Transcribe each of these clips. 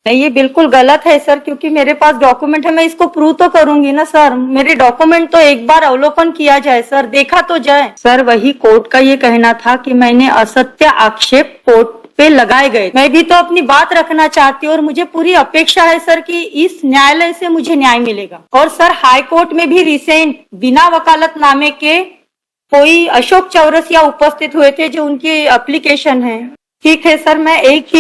नहीं, ये बिल्कुल गलत है सर, क्योंकि मेरे पास डॉक्यूमेंट है, मैं इसको प्रूव तो करूंगी ना सर। मेरे डॉक्यूमेंट तो एक बार अवलोकन किया जाए सर, देखा तो जाए सर। वही कोर्ट का ये कहना था कि मैंने असत्य आक्षेप कोर्ट पे लगाए गए। मैं भी तो अपनी बात रखना चाहती हूँ और मुझे पूरी अपेक्षा है सर कि इस न्यायालय से मुझे न्याय मिलेगा। और सर हाई कोर्ट में भी रिसेंट बिना वकालतनामे के कोई अशोक चौरसिया उपस्थित हुए थे, जो उनकी एप्लीकेशन है। ठीक है सर, मैं एक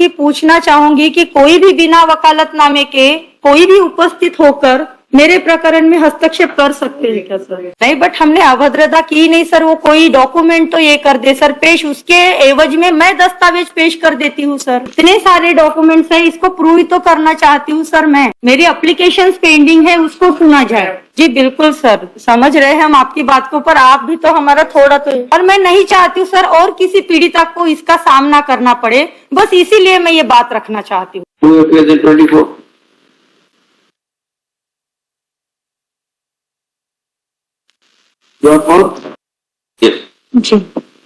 ही पूछना चाहूंगी कि कोई भी बिना वकालतनामे के कोई भी उपस्थित होकर मेरे प्रकरण में हस्तक्षेप कर सकते हैं क्या सर? नहीं, बट हमने अभद्रता की नहीं सर। वो कोई डॉक्यूमेंट तो ये कर दे सर पेश, उसके एवज में मैं दस्तावेज पेश कर देती हूँ सर। इतने सारे डॉक्यूमेंट्स है, इसको प्रूव ही तो करना चाहती हूँ सर। मैं मेरी एप्लीकेशन पेंडिंग है, उसको सुना जाए। जी बिल्कुल सर, समझ रहे हैं हम आपकी बात को, पर आप भी तो हमारा थोड़ा तो। और मैं नहीं चाहती हूँ सर और किसी पीड़िता को इसका सामना करना पड़े, बस इसीलिए मैं ये बात रखना चाहती हूँ। जी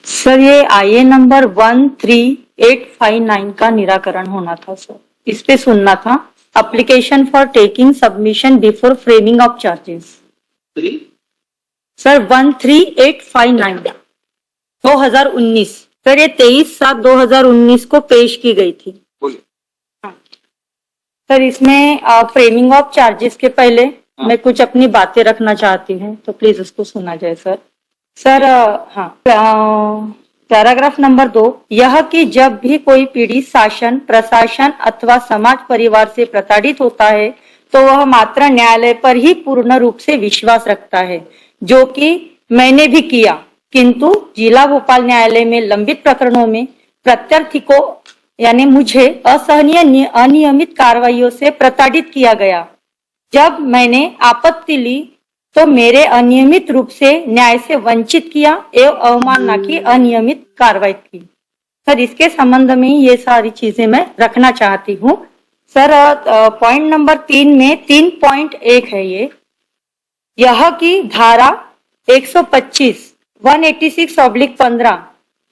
सर, ये IA नंबर 13859 का निराकरण होना था सर, इस पे सुनना था। Application for taking submission before framing of charges sir 13859 2019 sir, ये 23/7/2019 को पेश की गई थी। हाँ। सर इसमें फ्रेमिंग ऑफ चार्जेस के पहले मैं कुछ अपनी बातें रखना चाहती हूँ, तो प्लीज उसको सुना जाए सर। सर हाँ, पैराग्राफ नंबर 2, यह कि जब भी कोई पीड़ित शासन, प्रशासन अथवा समाज परिवार से प्रताड़ित होता है तो वह मात्र न्यायालय पर ही पूर्ण रूप से विश्वास रखता है, जो कि मैंने भी किया। किंतु जिला भोपाल न्यायालय में लंबित प्रकरणों में प्रत्यर्थी को यानी मुझे असहनीय अनियमित कार्रवाइयों से प्रताड़ित किया गया। जब मैंने आपत्ति ली तो मेरे अनियमित रूप से न्याय से वंचित किया एवं अवमानना की अनियमित कार्रवाई की। सर इसके संबंध में ये सारी चीजें मैं रखना चाहती हूँ सर। पॉइंट नंबर 3 में 3.1 है ये, यह की धारा 125 186/15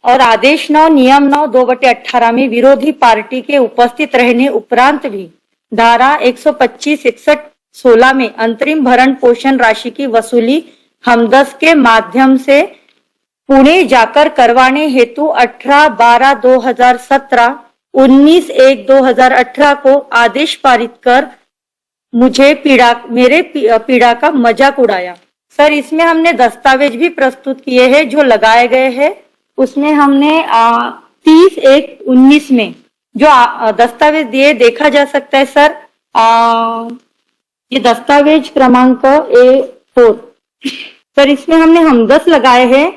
और आदेश 9 नियम 9 2/18 में विरोधी पार्टी के उपस्थित रहने उपरांत भी धारा 125 61 16 में अंतरिम भरण पोषण राशि की वसूली हमदर्द के माध्यम से पुणे जाकर करवाने हेतु 18/12/2017 19/1/2018 को आदेश पारित कर मुझे मेरे पीड़ा का मजाक उड़ाया। सर इसमें हमने दस्तावेज भी प्रस्तुत किए हैं जो लगाए गए हैं। उसमें हमने 30/1/19 में जो दस्तावेज दिए देखा जा सकता है सर। ये दस्तावेज क्रमांक A4 सर, इसमें हमने हमदर्द लगाए हैं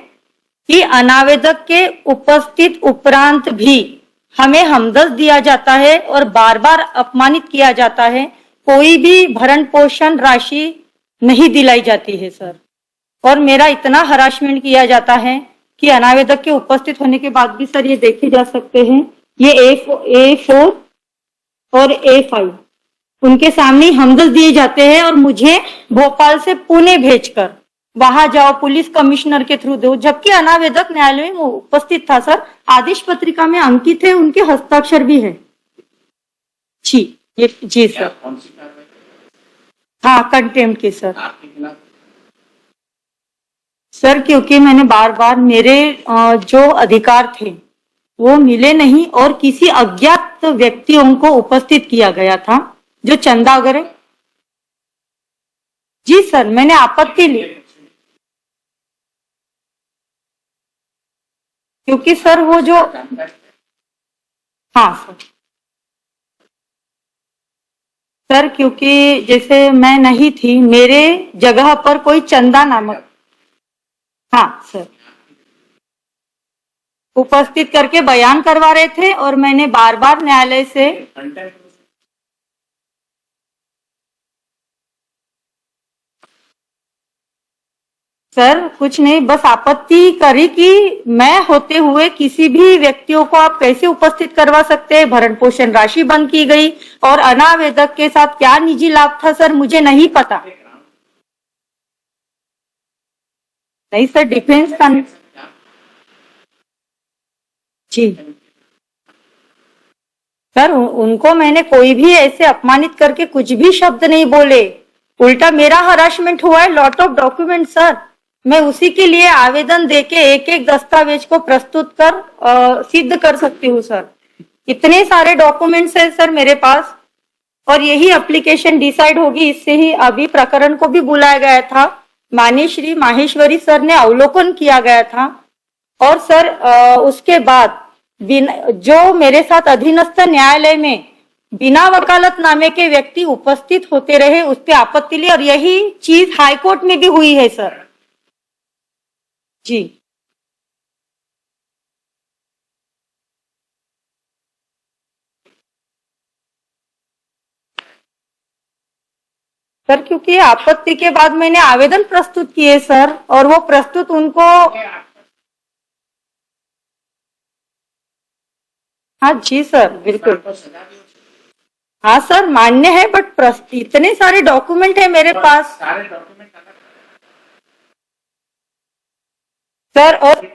कि अनावेदक के उपस्थित उपरांत भी हमें हमदर्द दिया जाता है और बार बार अपमानित किया जाता है, कोई भी भरण पोषण राशि नहीं दिलाई जाती है सर। और मेरा इतना हरासमेंट किया जाता है कि अनावेदक के उपस्थित होने के बाद भी सर ये देखे जा सकते हैं, ये A4 और A5 उनके सामने हमदर्द दिए जाते हैं और मुझे भोपाल से पुणे भेजकर वहां जाओ पुलिस कमिश्नर के थ्रू दो, जबकि अनावेदक न्यायालय में उपस्थित था सर। आदेश पत्रिका में अंकित है, उनके हस्ताक्षर भी है। जी सर। हाँ, कंटेम्प्ट की सर। सर क्योंकि मैंने बार बार मेरे जो अधिकार थे वो मिले नहीं और किसी अज्ञात व्यक्तियों को उपस्थित किया गया था जो चंदा वगैरह। जी सर, मैंने आपत्ति ली क्योंकि सर वो जो हाँ सर क्योंकि जैसे मैं नहीं थी, मेरे जगह पर कोई चंदा नामक हाँ सर उपस्थित करके बयान करवा रहे थे और मैंने बार बार न्यायालय से सर कुछ नहीं, बस आपत्ति करी कि मैं होते हुए किसी भी व्यक्तियों को आप कैसे उपस्थित करवा सकते हैं। भरण पोषण राशि बंद की गई और अनावेदक के साथ क्या निजी लाभ था सर मुझे नहीं पता। नहीं सर, डिफेंस का जी सर उनको मैंने कोई भी ऐसे अपमानित करके कुछ भी शब्द नहीं बोले, उल्टा मेरा हरासमेंट हुआ है। लॉट ऑफ डॉक्यूमेंट सर, मैं उसी के लिए आवेदन देके एक एक दस्तावेज को प्रस्तुत कर सिद्ध कर सकती हूँ सर। इतने सारे डॉक्यूमेंट्स है सर मेरे पास, और यही एप्लीकेशन डिसाइड होगी, इससे ही अभी प्रकरण को भी बुलाया गया था। माननीय श्री माहेश्वरी सर ने अवलोकन किया गया था, और सर उसके बाद जो मेरे साथ अधीनस्थ न्यायालय में बिना वकालतनामे के व्यक्ति उपस्थित होते रहे, उस पर आपत्ति ली, और यही चीज हाईकोर्ट में भी हुई है सर। जी सर, क्योंकि आपत्ति के बाद मैंने आवेदन प्रस्तुत किए सर, और वो प्रस्तुत उनको, हाँ जी सर बिल्कुल, हाँ सर मान्य है, बट इतने सारे डॉक्यूमेंट है मेरे पास सर। और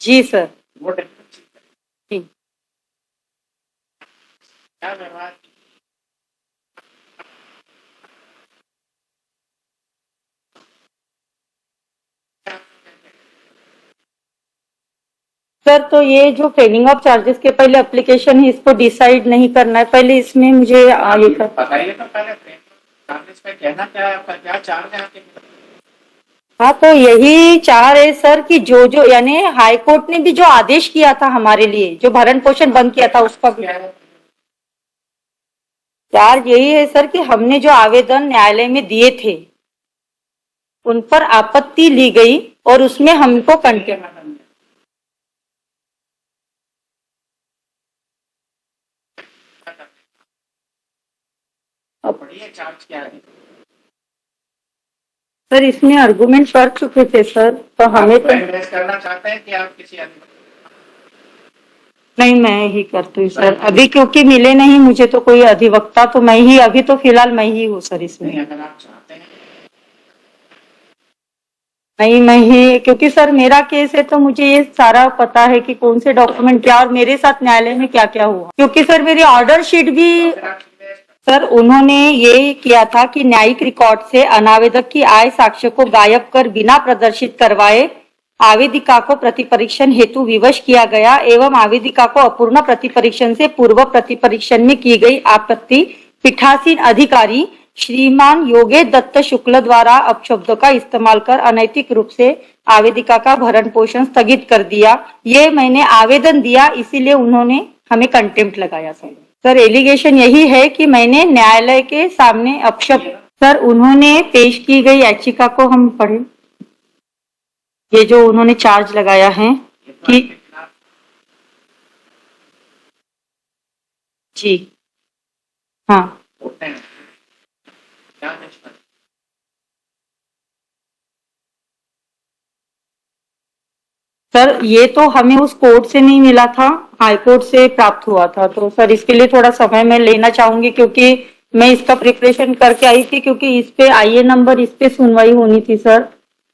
जी सर, जी सर, तो ये जो पेंडिंग ऑफ चार्जेस के पहले एप्लीकेशन है, इसको डिसाइड नहीं करना है पहले, इसमें मुझे ये कर बताइए तो पहले चार्जेस पे कहना क्या है, आपका क्या चार्ज है आपके? हाँ, तो यही चाह रहे सर कि जो जो यानी हाई कोर्ट ने भी जो आदेश किया था हमारे लिए, जो भरण पोषण बंद किया था, उसका भी चार्ज यही है सर कि हमने जो आवेदन न्यायालय में दिए थे उन पर आपत्ति ली गई, और उसमें हमको कंटेम्प्ट, चार्ज क्या है सर इसमें आर्गुमेंट कर चुके थे सर, तो हमें तो इन्वेस्ट करना चाहते हैं कि आप किसी नहीं, मैं ही करती हूँ सर अभी, क्योंकि मिले नहीं मुझे तो कोई अधिवक्ता, तो मैं ही अभी तो फिलहाल मैं ही हूँ सर इसमें। अगर आप चाहते हैं नहीं, मैं ही, क्योंकि सर मेरा केस है तो मुझे ये सारा पता है कि कौन से डॉक्यूमेंट क्या, और मेरे साथ न्यायालय में क्या क्या हुआ, क्योंकि सर मेरी ऑर्डर शीट भी सर उन्होंने ये किया था कि न्यायिक रिकॉर्ड से अनावेदक की आय साक्ष्य को गायब कर बिना प्रदर्शित करवाए आवेदिका को प्रतिपरीक्षण हेतु विवश किया गया, एवं आवेदिका को अपूर्ण प्रतिपरीक्षण से पूर्व प्रतिपरीक्षण में की गई आपत्ति पीठासीन अधिकारी श्रीमान योगेश दत्त शुक्ल द्वारा अपशब्दों का इस्तेमाल कर अनैतिक रूप से आवेदिका का भरण पोषण स्थगित कर दिया। ये मैंने आवेदन दिया, इसीलिए उन्होंने हमें कंटेम्प्ट लगाया सर। एलिगेशन यही है कि मैंने न्यायालय के सामने अपशब्द, सर उन्होंने पेश की गई याचिका को हम पढ़े, ये जो उन्होंने चार्ज लगाया है कि जी हाँ सर, ये तो हमें उस कोर्ट से नहीं मिला था, हाई कोर्ट से प्राप्त हुआ था, तो सर इसके लिए थोड़ा समय मैं लेना चाहूंगी, क्योंकि मैं इसका प्रिपरेशन करके आई थी, क्योंकि इस पे आईए नंबर, इस पे सुनवाई होनी थी सर।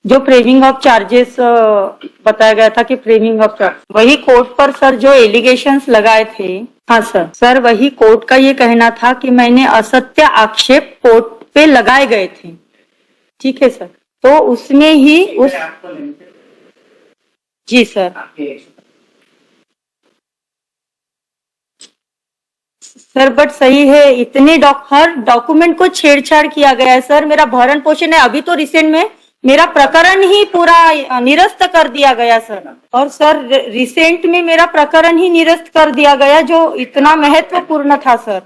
जो फ्रेमिंग ऑफ चार्जेस बताया गया था कि फ्रेमिंग ऑफ चार्ज, वही कोर्ट पर सर जो एलिगेशंस लगाए थे, हाँ सर वही कोर्ट का ये कहना था कि मैंने असत्य आक्षेप कोर्ट पे लगाए गए थे, ठीक है सर, तो उसमें ही उस, जी सर सर, बट सही है, इतने हर डॉक्यूमेंट को छेड़छाड़ किया गया है सर। मेरा भरण पोषण है, अभी तो रिसेंट में मेरा प्रकरण ही पूरा निरस्त कर दिया गया सर, और सर रिसेंट में मेरा प्रकरण ही निरस्त कर दिया गया, जो इतना महत्वपूर्ण था सर।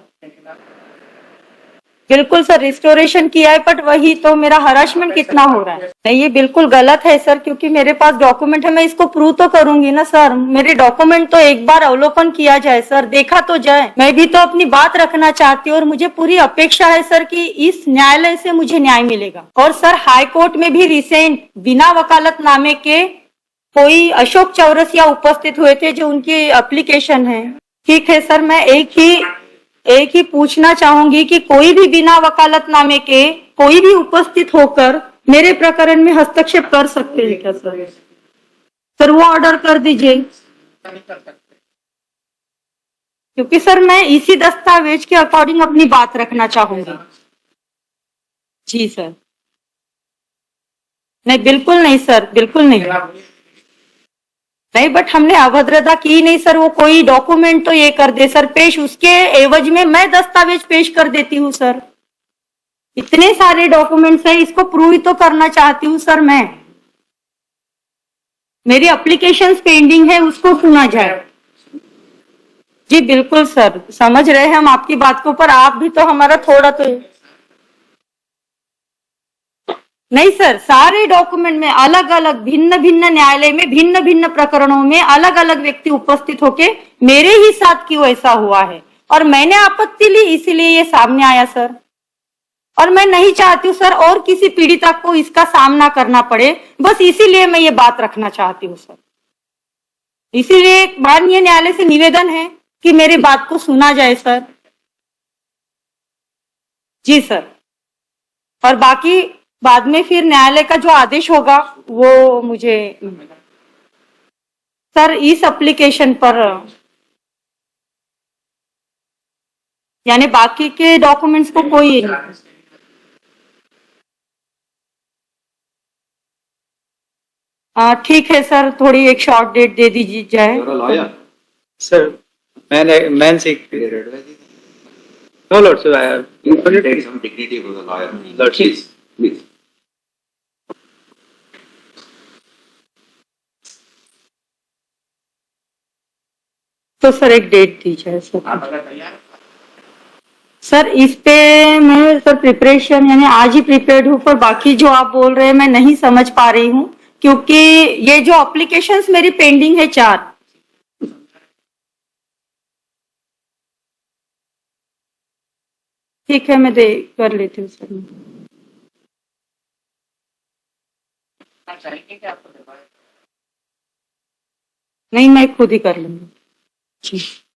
बिल्कुल सर, रिस्टोरेशन किया है, बट वही तो मेरा हरासमेंट कितना हो रहा है। नहीं, ये बिल्कुल गलत है सर, क्योंकि मेरे पास डॉक्यूमेंट है, मैं इसको प्रूव तो करूंगी ना सर। मेरे डॉक्यूमेंट तो एक बार अवलोकन किया जाए सर, देखा तो जाए। मैं भी तो अपनी बात रखना चाहती हूँ, और मुझे पूरी अपेक्षा है सर कि इस न्यायालय से मुझे न्याय मिलेगा। और सर हाई कोर्ट में भी रिसेंट बिना वकालतनामे के कोई अशोक चौरसिया उपस्थित हुए थे, जो उनकी एप्लीकेशन है। ठीक है सर, मैं एक ही एक ही पूछना चाहूंगी कि कोई भी बिना वकालतनामे के कोई भी उपस्थित होकर मेरे प्रकरण में हस्तक्षेप कर सकते हैं क्या सर? सर वो ऑर्डर कर दीजिए, नहीं कर सकते। क्योंकि सर मैं इसी दस्तावेज के अकॉर्डिंग अपनी बात रखना चाहूंगी। जी सर। नहीं बिल्कुल नहीं सर, बिल्कुल नहीं। नहीं बट हमने अभद्रता की नहीं सर, वो कोई डॉक्यूमेंट तो ये कर दे सर पेश, उसके एवज में मैं दस्तावेज पेश कर देती हूँ सर। इतने सारे डॉक्यूमेंट्स है, इसको प्रूव ही तो करना चाहती हूँ सर मैं। मेरी एप्लीकेशन पेंडिंग है, उसको सुना जाए। जी बिल्कुल सर, समझ रहे हैं हम आपकी बात को, पर आप भी तो हमारा थोड़ा तो। नहीं सर, सारे डॉक्यूमेंट में अलग अलग भिन्न भिन्न न्यायालय में भिन्न भिन्न प्रकरणों में अलग अलग व्यक्ति उपस्थित होके मेरे ही साथ क्यों ऐसा हुआ है, और मैंने आपत्ति ली इसीलिए ये सामने आया सर। और मैं नहीं चाहती हूँ सर और किसी पीड़िता को इसका सामना करना पड़े, बस इसीलिए मैं ये बात रखना चाहती हूँ सर। इसीलिए माननीय न्यायालय से निवेदन है कि मेरी बात को सुना जाए सर। जी सर। और बाकी बाद में फिर न्यायालय का जो आदेश होगा वो मुझे सर इस एप्लीकेशन पर, यानी बाकी के डॉक्यूमेंट्स को कोई। ठीक है सर, थोड़ी एक शॉर्ट डेट दे दीजिए जाए। Sir, man seek. No, Lord, sir, I have. Take some dignity for the lawyer. Lord, Please, please. तो सर एक डेट दीजिए सर। आप अगर तैयार सर इस पे मैं सर प्रिपरेशन यानी आज ही प्रिपेयर्ड हूँ, पर बाकी जो आप बोल रहे हैं मैं नहीं समझ पा रही हूँ, क्योंकि ये जो एप्लीकेशंस मेरी पेंडिंग है 4। ठीक है, मैं दे कर लेती हूँ सर। चाहेंगे कि आपको दिलवाएं? नहीं, मैं खुद ही कर लूंगी। जी।